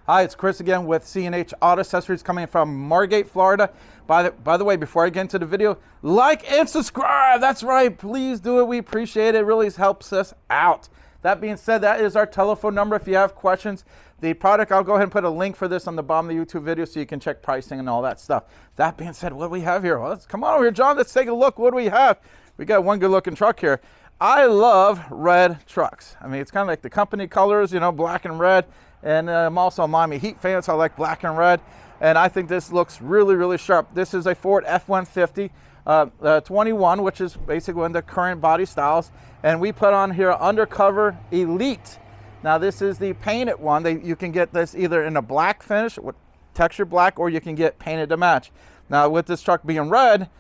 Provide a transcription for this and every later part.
Hi, it's Chris again with C&H Auto Accessories coming from Margate, Florida. By the way, before I get into the video, like and subscribe. That's right, please do it. We appreciate it. It really helps us out. That being said, that is our telephone number if you have questions. The product, I'll go ahead and put a link for this on the bottom of the YouTube video so you can check pricing and all that stuff. That being said, what do we have here? Well, come on over here, John. Let's take a look. What do we have? We got one good looking truck here. I love red trucks. I mean, it's kind of like the company colors, you know, black and red. And I'm also a Miami Heat fan, so I like black and red. And I think this looks really, really sharp. This is a Ford F-150 21, which is basically one of the current body styles. And we put on here Undercover Elite. Now, this is the painted one. You can get this either in a black finish, with textured black, or you can get painted to match. Now, with this truck being red,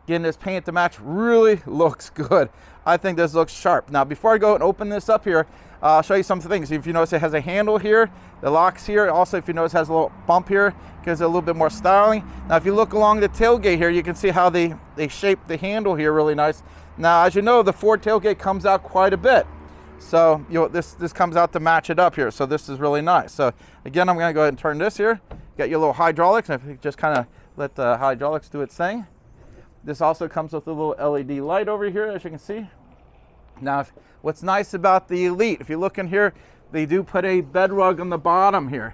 getting this paint to match really looks good. I think this looks sharp. Now, before I go and open this up here, I'll show you some things. If you notice, it has a handle here, the locks here. Also, if you notice, it has a little bump here, gives it a little bit more styling. Now, if you look along the tailgate here, you can see how they shape the handle here really nice. Now, as you know, the Ford tailgate comes out quite a bit. So, you know, this comes out to match it up here. So this is really nice. So again, I'm going to go ahead and turn this here. Get your little hydraulics. And if you just kind of let the hydraulics do its thing. This also comes with a little LED light over here, as you can see. Now, what's nice about the Elite, if you look in here, they do put a bed rug on the bottom here.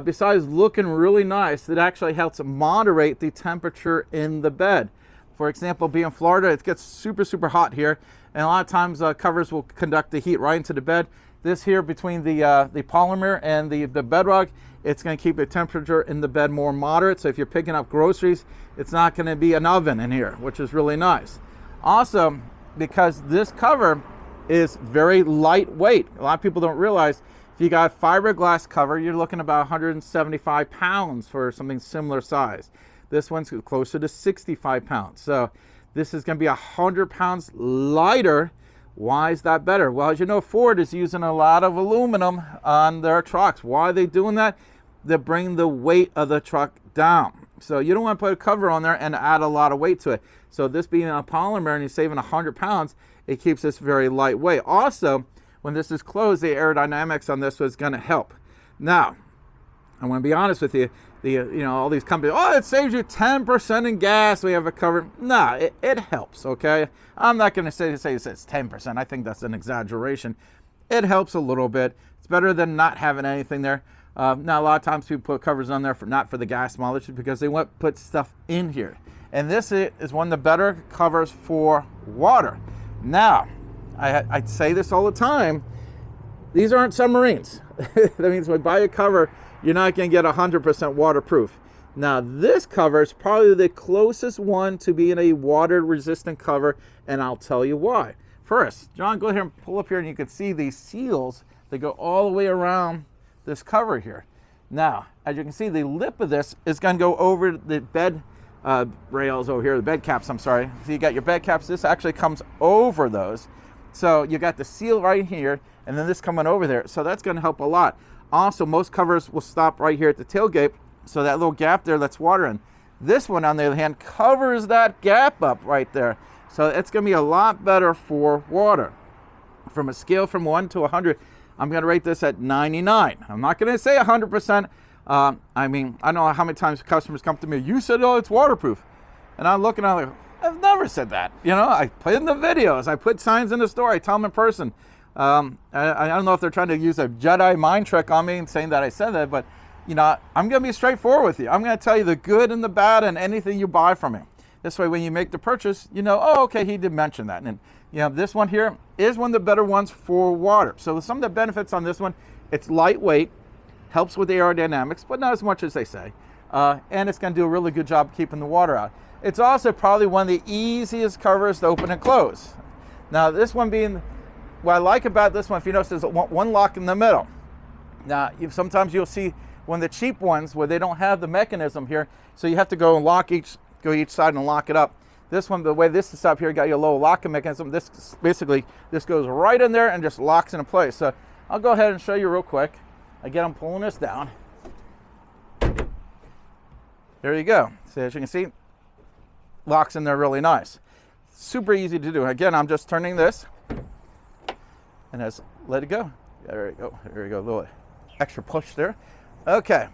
Besides looking really nice, it actually helps moderate the temperature in the bed. For example, being in Florida, it gets super, super hot here. And a lot of times covers will conduct the heat right into the bed. This here between the polymer and the bed rug, it's going to keep the temperature in the bed more moderate. So if you're picking up groceries, it's not going to be an oven in here, which is really nice. Also, because this cover is very lightweight. A lot of people don't realize if you got fiberglass cover, you're looking about 175 pounds for something similar size. This one's closer to 65 pounds. So this is going to be 100 pounds lighter. Why is that better? Well, as you know, Ford is using a lot of aluminum on their trucks. Why are they doing that? They're bringing the weight of the truck down. So you don't want to put a cover on there and add a lot of weight to it. So this being a polymer and you're saving 100 pounds, it keeps this very lightweight. Also, when this is closed, the aerodynamics on this was going to help. Now, I want to be honest with you. You know, all these companies, oh, it saves you 10% in gas. We have a cover. Nah, it helps, okay? I'm not going to say it's 10%. I think that's an exaggeration. It helps a little bit. It's better than not having anything there. Now, a lot of times people put covers on there not for the gas mileage, because they want to put stuff in here. And this is one of the better covers for water. Now, I say this all the time. These aren't submarines. That means when you buy a cover, you're not going to get 100% waterproof. Now, this cover is probably the closest one to being a water-resistant cover, and I'll tell you why. First, John, go ahead and pull up here, and you can see these seals that go all the way around this cover here. Now, as you can see, the lip of this is going to go over the bed rails over here, the bed caps, I'm sorry. So you got your bed caps. This actually comes over those. So you got the seal right here, and then this coming over there. So that's going to help a lot. Also, most covers will stop right here at the tailgate, so that little gap there lets water in. This one, on the other hand, covers that gap up right there. So it's going to be a lot better for water. From a scale from 1 to 100, I'm going to rate this at 99. I'm not going to say 100%. I mean, I don't know how many times customers come to me, you said, oh, it's waterproof. And I'm looking at it like, I've never said that. You know, I put in the videos, I put signs in the store, I tell them in person. I don't know if they're trying to use a Jedi mind trick on me and saying that I said that, but you know, I'm going to be straightforward with you. I'm going to tell you the good and the bad and anything you buy from me. This way, when you make the purchase, you know, oh, okay, he did mention that. And you know, this one here is one of the better ones for water. So some of the benefits on this one, it's lightweight, helps with the aerodynamics, but not as much as they say. And it's going to do a really good job keeping the water out. It's also probably one of the easiest covers to open and close. Now, this one being, what I like about this one, if you notice, there's one lock in the middle. Now, sometimes you'll see one of the cheap ones where they don't have the mechanism here, so you have to go and go each side and lock it up. This one, the way this is up here, got your little locking mechanism. This basically, this goes right in there and just locks into place. So I'll go ahead and show you real quick. Again, I'm pulling this down. There you go. So as you can see, locks in there really nice. Super easy to do. Again, I'm just turning this and just let it go. There we go. There we go. A little extra push there. Okay,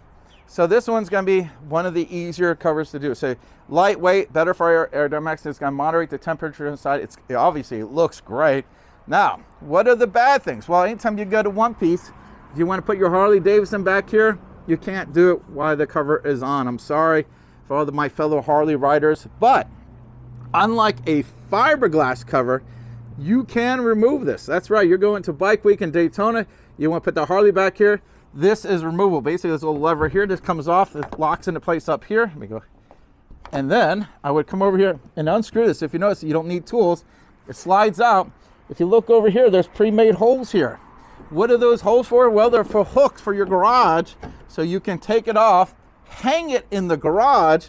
so this one's going to be one of the easier covers to do. So lightweight, better for aerodynamics. It's going to moderate the temperature inside. Obviously it looks great. Now, what are the bad things? Well, anytime you go to one piece, if you want to put your Harley Davidson back here, you can't do it while the cover is on. I'm sorry for all of my fellow Harley riders, but unlike a fiberglass cover, you can remove this. That's right, you're going to Bike Week in Daytona, you want to put the Harley back here, this is removable. Basically, this little lever here just comes off, it locks into place up here. Let me go. And then I would come over here and unscrew this. If you notice, you don't need tools. It slides out. If you look over here, there's pre-made holes here. What are those holes for? Well, they're for hooks for your garage, so you can take it off, hang it in the garage,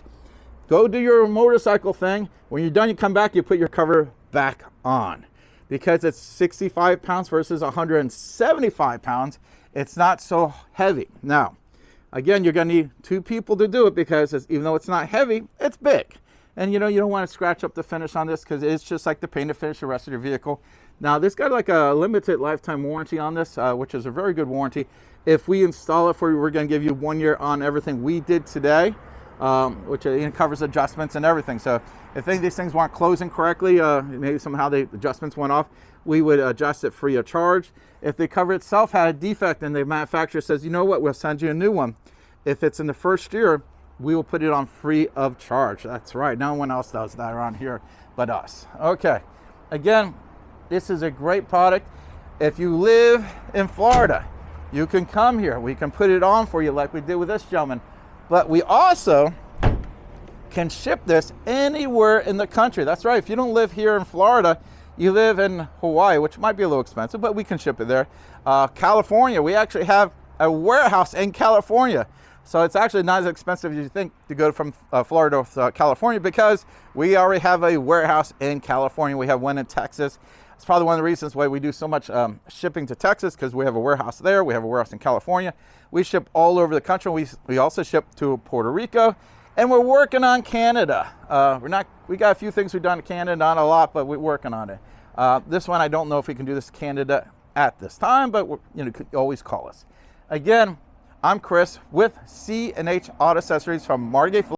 go do your motorcycle thing. When you're done, you come back, you put your cover back on. Because it's 65 pounds versus 175 pounds, it's not so heavy. Now, again, you're going to need 2 people to do it because even though it's not heavy, it's big. And you know, you don't want to scratch up the finish on this because it's just like the paint and finish the rest of your vehicle. Now, this got like a limited lifetime warranty on this, which is a very good warranty. If we install it for you, we're going to give you 1 year on everything we did today, which covers adjustments and everything. So if any of these things weren't closing correctly, maybe somehow the adjustments went off, we would adjust it free of charge. If the cover itself had a defect and the manufacturer says, you know what, we'll send you a new one. If it's in the first year, we will put it on free of charge. That's right, no one else does that around here but us. Okay, again, this is a great product. If you live in Florida, you can come here. We can put it on for you like we did with this gentleman. But we also can ship this anywhere in the country. That's right, if you don't live here in Florida, you live in Hawaii, which might be a little expensive, but we can ship it there. California, we actually have a warehouse in California. So it's actually not as expensive as you think to go from Florida to California because we already have a warehouse in California. We have one in Texas. It's probably one of the reasons why we do so much shipping to Texas, because we have a warehouse there. We have a warehouse in California. We ship all over the country. We also ship to Puerto Rico, and we're working on Canada. We got a few things we've done in Canada, not a lot, but we're working on it. This one, I don't know if we can do this to Canada at this time, but you could always call us. Again, I'm Chris with C&H Auto Accessories from Margate,